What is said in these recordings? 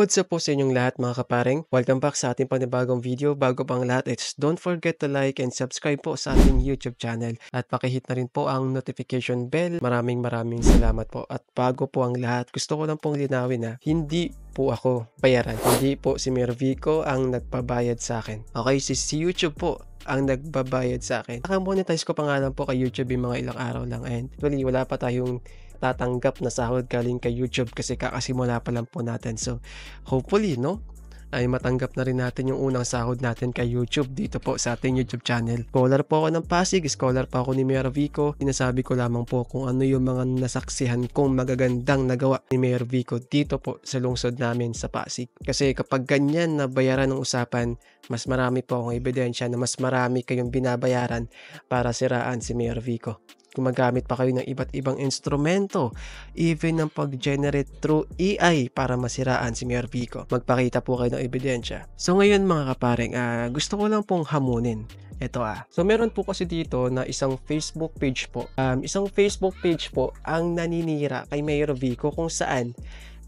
What's up po sa inyong lahat mga kapareng? Welcome back sa ating panibagong video. Bago pang lahat, don't forget to like and subscribe po sa ating YouTube channel. At pakihit na rin po ang notification bell. Maraming salamat po. At bago po ang lahat, gusto ko lang pong linawin na hindi po ako bayaran. Hindi po si Mayor Vico ang nagpabayad sa akin. Okay, si YouTube po ang nagbabayad sa akin. Nakamonetize ko pa nga lang po kay YouTube yung mga ilang araw lang. And actually, wala pa tayong tatanggap na sahod galing kay YouTube kasi kakasimula pa lang po natin. So, hopefully, no? Ay matanggap na rin natin yung unang sahod natin kay YouTube dito po sa ating YouTube channel. Scholar po ako ng Pasig, scholar pa ako ni Mayor Vico. Sinasabi ko lamang po kung ano yung mga nasaksihan kong magagandang nagawa ni Mayor Vico dito po sa lungsod namin sa Pasig. Kasi kapag ganyan na bayaran ng usapan, mas marami po akong ebidensya na mas marami kayong binabayaran para siraan si Mayor Vico. Gumagamit pa kayo ng iba't ibang instrumento, even ng pag-generate through AI para masiraan si Mayor Vico. Magpakita po kayo ng ebidensya. So ngayon mga kapareng, gusto ko lang pong hamunin. Ito So meron po kasi dito na isang Facebook page po. Isang Facebook page po ang naninira kay Mayor Vico kung saan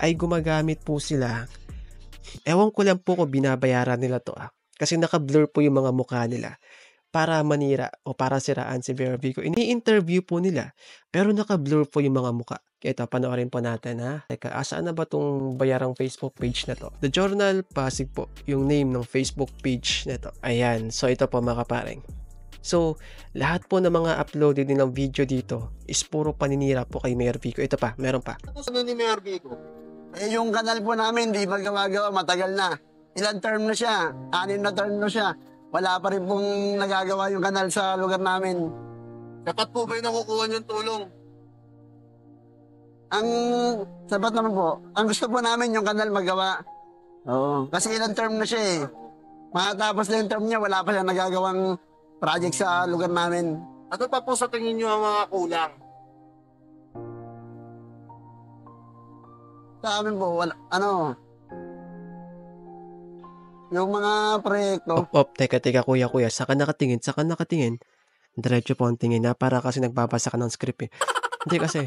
ay gumagamit po sila. Ewan ko lang po kung binabayaran nila to Kasi naka-blur po yung mga mukha nila para manira o para siraan si Mayor Vico. Ini-interview po nila pero naka-blur po yung mga mukha. Ito, panoorin po natin Teka, saan na ba itong bayarang Facebook page na to? The Journal Pasig po, yung name ng Facebook page na to. Ayan, so ito po mga kapareng. So, lahat po ng mga uploaded nilang video dito is puro paninira po kay Mayor Vico. Ito pa, meron pa. Ano ni Mayor Vico? Yung kanal po namin, di ba gumagawa, matagal na. Ilang term na siya, 6 na term na siya. Wala pa rin pong nagagawa yung kanal sa lugar namin. Sapat po ba yung nakukuha niyong tulong? Ang sapat naman po. Ang gusto po namin yung kanal magawa. Oo. Kasi ilang term na siya Matapos na yung term niya, wala pa siyang nagagawang project sa lugar namin. Ano pa po sa tingin niyo ang mga kulang? Sa amin po, wala, yung mga proyekto. Teka, kuya. Saka nakatingin. Diretso po ang tingin para kasi nagbabasa ka ng script Hindi kasi,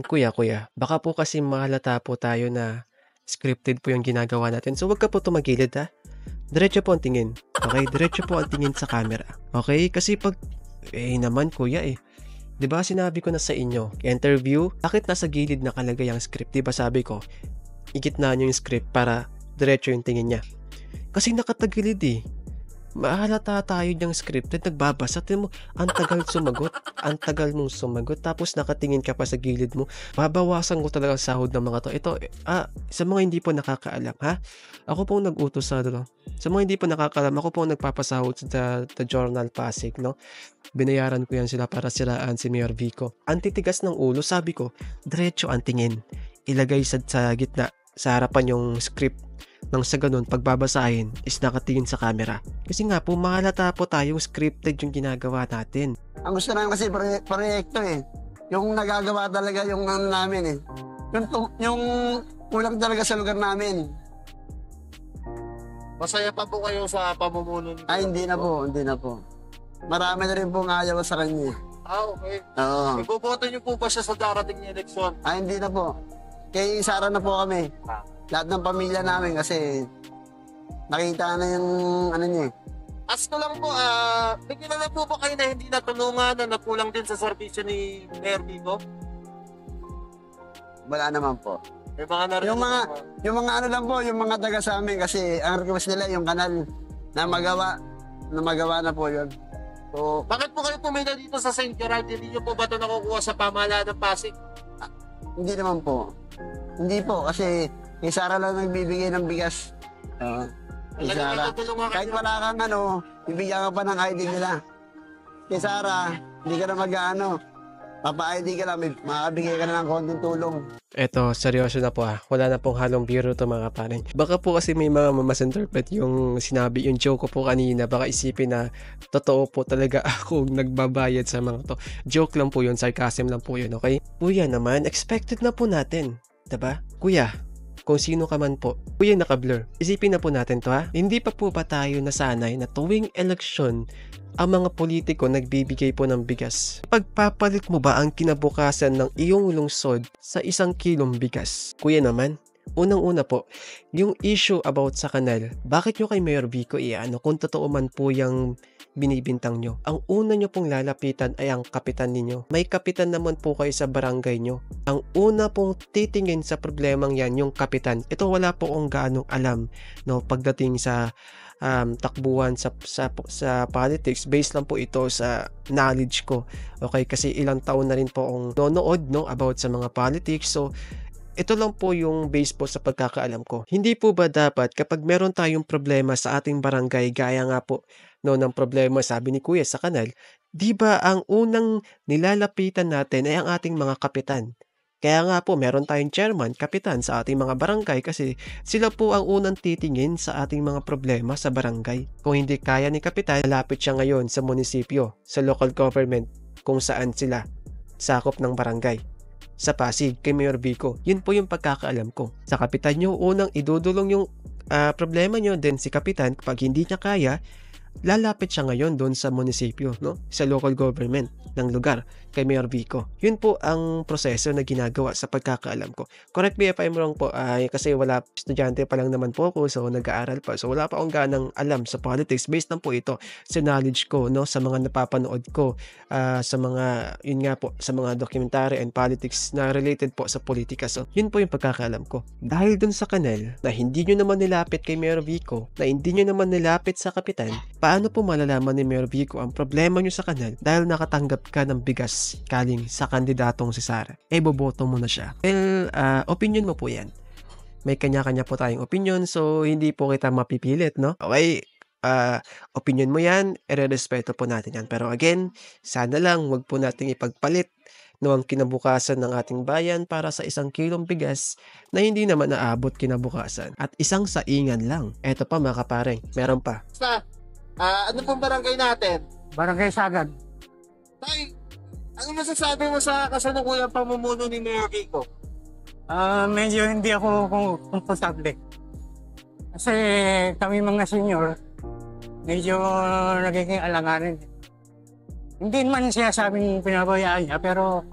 kuya, baka po kasi mahalata po tayo na scripted po yung ginagawa natin. So, wag ka po tumagilid Diretso po ang tingin. Okay? Diretso po ang tingin sa camera. Okay? Kasi pag, naman kuya Diba sinabi ko na sa inyo, interview, bakit nasa gilid nakalagay ang script? Diba sabi ko, igitnaan nyo yung script para diretso yung tingin niya. Kasi nakatagilid Mahalata tayo ng scripted, nagbabasa. Tignan mo, ang tagal mong sumagot, tapos nakatingin ka pa sa gilid mo. Babawasan ko talaga sahod ng mga to. Ito, sa mga hindi po nakakaalam, ako pong nag-utos sa mga hindi po nakakaalam, ako pong nagpapasahod sa The Journal Pasig, no? Binayaran ko yan sila para siraan si Mayor Vico. Ang titigas ng ulo, sabi ko, diretso ang tingin. Ilagay sa gitna, sa harapan yung script. Nang sa ganun, pagbabasahin is nakatingin sa camera. Kasi nga po, mahalata po tayong scripted yung ginagawa natin. Ang gusto namin kasi proyekto Yung nagagawa talaga yung namin Yung kulang talaga sa lugar namin. Masaya pa po kayo sa pamumuno niyo? Ay, hindi na po. Marami na rin pong ayaw sa kanya. Okay. Oo. Iboboto niyo po ba siya sa darating na eleksyon? Ay, hindi na po. Kay Sara na po kami. Lahat ng pamilya namin kasi nakita na yung niya Ask ko lang po, bigyan na po ba kayo na hindi natulungan na nakulang din sa serbisyo ni Mayor Vico? Wala naman po. Yung mga lang po, yung mga taga sa amin kasi ang request nila yung kanal na magawa na po yun. So, bakit po kayo pumila dito sa St. Gerard? Hindi nyo po ba ito nakukuha sa pamahalaan ng Pasig? Hindi naman po. Hindi po kasi kay Sara lang nagbibigay ng bigas. Kay Sara. Kahit wala kang bibigyan ka pa ng ID nila. Kay Sara, hindi ka na papa-ID ka lang, makakabigay ka na ng konting tulong. Eto, seryoso na po Wala na pong halong biro to mga pareng. Baka po kasi may mga mamasinterpret yung sinabi, yung joke ko po kanina. Baka isipin na totoo po talaga ako nagbabayad sa mga to. Joke lang po yun, sarcasm lang po yun, okay? Kuya naman, expected na po natin. Diba? Kuya, kung sino ka man po, kuya naka-blur. Isipin na po natin to Hindi pa po ba tayo nasanay na tuwing eleksyon, ang mga politiko nagbibigay po ng bigas? Pagpapalit mo ba ang kinabukasan ng iyong lungsod sa 1 kilong bigas? Kuya naman, Unang-una po, yung issue about sa kanal, bakit nyo kay Mayor Vico i-ano kung totoo man po yung binibintang nyo? Ang una nyo pong lalapitan ay ang kapitan ninyo. May kapitan naman po kayo sa barangay nyo. Ang una pong titingin sa problemang yan, yung kapitan. Ito wala po akong gaanong alam, no, pagdating sa takbuhan sa politics. Based lang po ito sa knowledge ko. Okay, kasi ilang taon na rin po akong nonood, no, about sa mga politics. So, ito lang po yung base po sa pagkakaalam ko. Hindi po ba dapat kapag meron tayong problema sa ating barangay, gaya nga po no, ng problema sabi ni Kuya sa kanal, di ba ang unang nilalapitan natin ay ang ating mga kapitan? Kaya nga po meron tayong chairman, kapitan sa ating mga barangay kasi sila po ang unang titingin sa ating mga problema sa barangay. Kung hindi kaya ni kapitan, malapit siya ngayon sa munisipyo, sa local government kung saan sila sakop ng barangay. Sa Pasig, kay Mayor Vico. Yun po yung pagkakaalam ko. Sa kapitan nyo, unang idudulong yung problema nyo, then si kapitan, kapag hindi niya kaya, lalapit siya ngayon doon sa munisipyo, no? Sa local government ng lugar kay Mayor Vico. Yun po ang proseso na ginagawa sa pagkakaalam ko. Correct me if I'm wrong po, kasi wala, estudyante pa lang naman po ako, so nag-aaral pa. So wala pa akong ganang alam sa politics. Based lang po ito sa knowledge ko, no? Sa mga napapanood ko, sa mga, yun nga po, sa mga documentary and politics na related po sa politika. So yun po yung pagkakaalam ko. Dahil dun sa kanal, na hindi nyo naman nilapit kay Mayor Vico, na hindi nyo naman nilapit sa kapitan, paano po malalaman ni Mayor Vico ang problema nyo sa kanal dahil nakatanggap ka ng bigas kaling sa kandidatong si Sara? Boboto mo na siya. Well, opinion mo po yan. May kanya-kanya po tayong opinion, so hindi po kita mapipilit, no? Okay, opinion mo yan, irerespeto po natin yan. Pero again, sana lang wag po nating ipagpalit no ang kinabukasan ng ating bayan para sa 1 kilong bigas na hindi naman naabot kinabukasan at isang saingan lang. Eto pa mga kapareng, meron pa. Ano pong barangay natin? Barangay Sagad. Tay, ano masasabi mo sa kasalukuyang pamumuno ni Mayor Vico? Medyo hindi ako komportable. Kasi kami mga senior, medyo nagiging alanganin. Hindi naman siya sabing pinabayaan niya, pero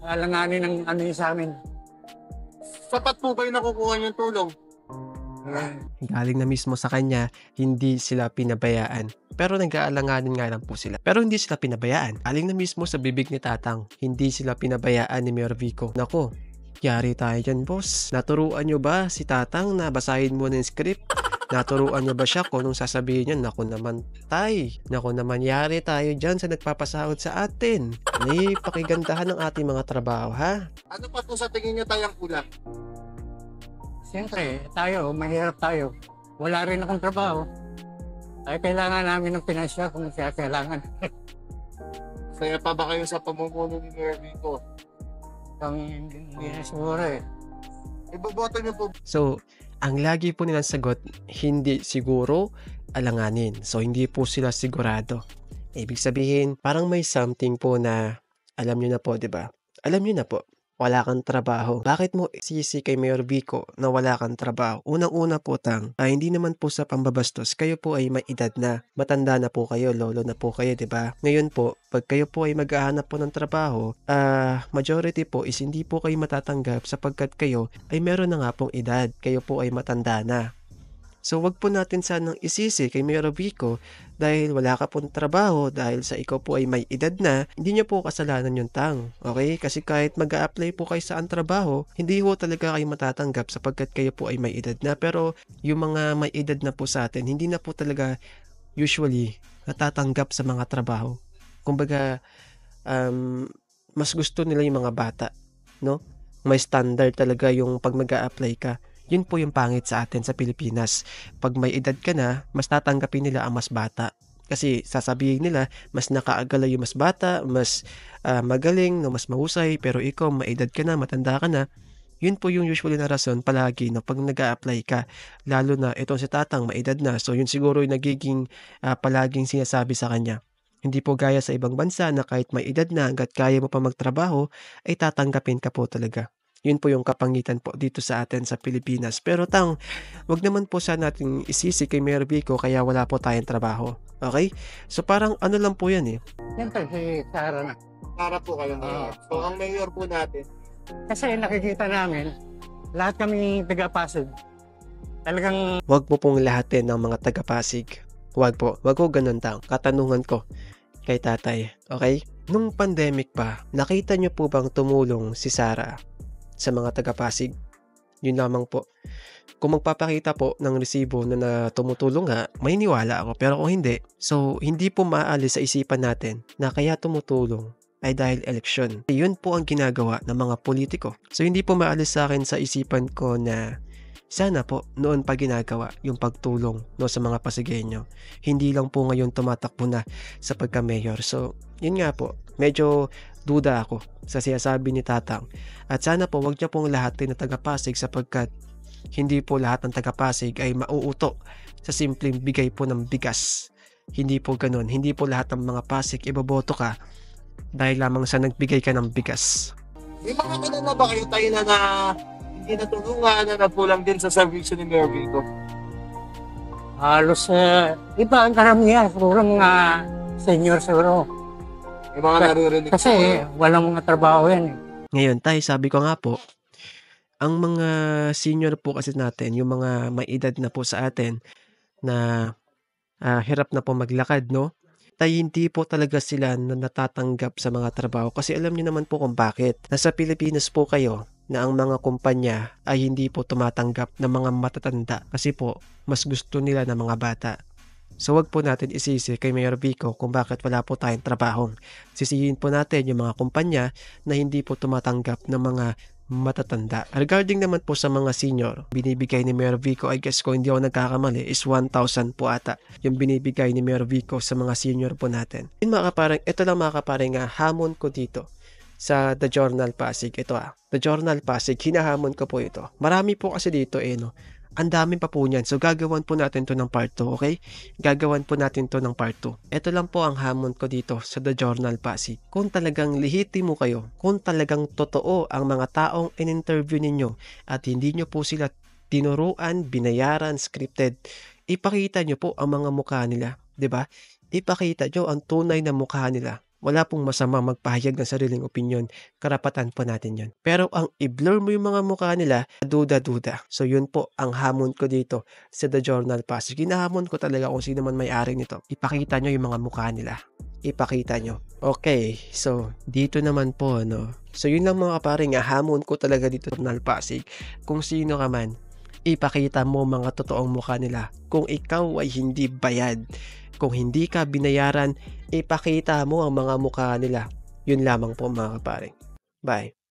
alanganin ng ano yun sa amin. Sapat po kayo nakukuha niyong tulong? Galing na mismo sa kanya, hindi sila pinabayaan. Pero nag-aalanganin nga lang po sila. Pero hindi sila pinabayaan. Galing na mismo sa bibig ni Tatang, hindi sila pinabayaan ni Mayor Vico. Nako, yari tayo dyan, boss. Naturuan nyo ba si Tatang na basahin mo ng script? Naturuan nyo ba siya kung anong sasabihin niya? Naku naman, tay. Naku naman, yari tayo dyan sa nagpapasahod sa atin. May pakigandahan ng ating mga trabaho, ha? Ano pa po sa tingin niyo tayong kulang? Siyempre, tayo, mahirap tayo. Wala rin akong trabaho. Ay, kailangan namin ng financial kung siya kailangan. Saya pa ba kayo sa pamumuno ni Mayor Vico? Hindi na siguro eh. Iboboto niyo po. So, ang lagi po nilang sagot, hindi siguro, alanganin. So, hindi po sila sigurado. Ibig sabihin, parang may something po na, alam nyo na po, di ba? Alam nyo na po, wala kang trabaho. Bakit mo isisi kay Mayor Vico na wala kang trabaho? Unang-una po hindi naman po sa pambabastos, kayo po ay may edad na. Matanda na po kayo, lolo na po kayo, di ba? Ngayon po, pag kayo po ay maghahanap po ng trabaho, majority po is hindi po kayo matatanggap sapagkat kayo ay meron na nga pong edad. Kayo po ay matanda na. So, wag po natin sanang isisi kay Mayor Vico dahil wala ka pong trabaho, dahil sa ikaw po ay may edad na, hindi niyo po kasalanan yung Okay? Kasi kahit mag-a-apply po kayo saan trabaho, hindi po talaga kayo matatanggap sapagkat kayo po ay may edad na. Pero yung mga may edad na po sa atin, hindi na po talaga usually natatanggap sa mga trabaho. Kumbaga, mas gusto nila yung mga bata, no? May standard talaga yung pag mag-a-apply ka. Yun po yung pangit sa atin sa Pilipinas. Pag may edad ka na, mas tatanggapin nila ang mas bata. Kasi sasabihin nila, mas nakaagala yung mas bata, mas magaling, no, mas mahusay, pero ikaw, may edad ka na, matanda ka na. Yun po yung usually na rason palagi no, pag nag-a-apply ka. Lalo na itong si Tatang, may edad na. So yun siguro yung nagiging palaging sinasabi sa kanya. Hindi po gaya sa ibang bansa na kahit may edad na, hanggat kaya mo pa magtrabaho, ay tatanggapin ka po talaga. Yun po yung kapangitan po dito sa atin sa Pilipinas. Pero wag naman po sana natin isisi kay Mayor Vico kaya wala po tayong trabaho. Okay? So parang ano lang po yan eh. Siyempre, si Sara na. Para po kayo mayor. So ang mayor po natin, Kasi nakikita namin, lahat kami taga-Pasig. Talagang Huwag mo pong lahatin ng mga taga-Pasig. Huwag po. Huwag ko ganun tao. Katanungan ko kay tatay. Okay? Nung pandemic pa, nakita niyo po bang tumulong si Sarah sa mga taga-Pasig? Yun lamang po. Kung magpapakita po ng resibo na tumutulong nga, may niwala ako. Pero kung hindi, so hindi po maalis sa isipan natin na kaya tumutulong ay dahil eleksyon. Yun po ang ginagawa ng mga politiko. So hindi po maalis sa akin sa isipan ko na sana po noon pa ginagawa yung pagtulong no, sa mga Pasigueño. Hindi lang po ngayon tumatakbo na sa pagka-mayor. So yun nga po, medyo duda ako sa sinasabi ni Tatang. At sana po wag niya pong lahatin na taga-Pasig sapagkat hindi po lahat ng taga-Pasig ay mauuto sa simpleng bigay po ng bigas. Hindi po ganun. Hindi po lahat ng mga Pasig iboboto ka dahil lamang sa nagbigay ka ng bigas. May mga kilala ba kayo tayo na hindi natulungan na nagkulang din sa servisyo ni Mayor Vico? halos iba ang karamihan, siguro mga senior siguro. May mga naririnig Kasi walang mga trabaho yan eh. Ngayon, tay, sabi ko nga po, ang mga senior po kasi natin, yung mga may edad na po sa atin na hirap na po maglakad, no? Tay, hindi po talaga sila na natatanggap sa mga trabaho kasi alam niyo naman po kung bakit. Nasa Pilipinas po kayo na ang mga kumpanya ay hindi po tumatanggap ng mga matatanda kasi po mas gusto nila ng mga bata. So wag po natin isisi kay Mayor Vico kung bakit wala po tayong trabaho. Sisihin po natin yung mga kumpanya na hindi po tumatanggap ng mga matatanda. Regarding naman po sa mga senior, binibigay ni Mayor Vico, I guess kung hindi ako nagkakamali, is 1,000 po ata yung binibigay ni Mayor Vico sa mga senior po natin. Yun mga kapareng, ito lang mga kapareng hamon ko dito sa The Journal Pasig. Ito The Journal Pasig, hinahamon ko po ito. Marami po kasi dito no. Ang dami pa po niyan. So gagawan po natin to ng part 2, okay? Gagawan po natin to ng part 2. Ito lang po ang hamon ko dito sa The Journal Pasig. Kung talagang lihitimo kayo, kung talagang totoo ang mga taong in-interview ninyo at hindi nyo po sila tinuruan, binayaran, scripted, ipakita nyo po ang mga mukha nila, 'di ba? Ipakita nyo ang tunay na mukha nila. Wala pong masama magpahayag ng sariling opinyon. Karapatan po natin yun. Pero ang i-blur mo yung mga mukha nila, duda-duda. So yun po ang hamon ko dito sa The Journal Pasig. Ginahamon ko talaga kung sino man may-ari nito. Ipakita nyo yung mga mukha nila. Ipakita nyo. Okay, so dito naman po, no. So yun lang mga kaparing, hamon ko talaga dito sa Journal Pasig. Kung sino ka man, ipakita mo mga totoong mukha nila. Kung ikaw ay hindi bayad, kung hindi ka binayaran, ipakita mo ang mga mukha nila. Yun lamang po mga kaparing. Bye.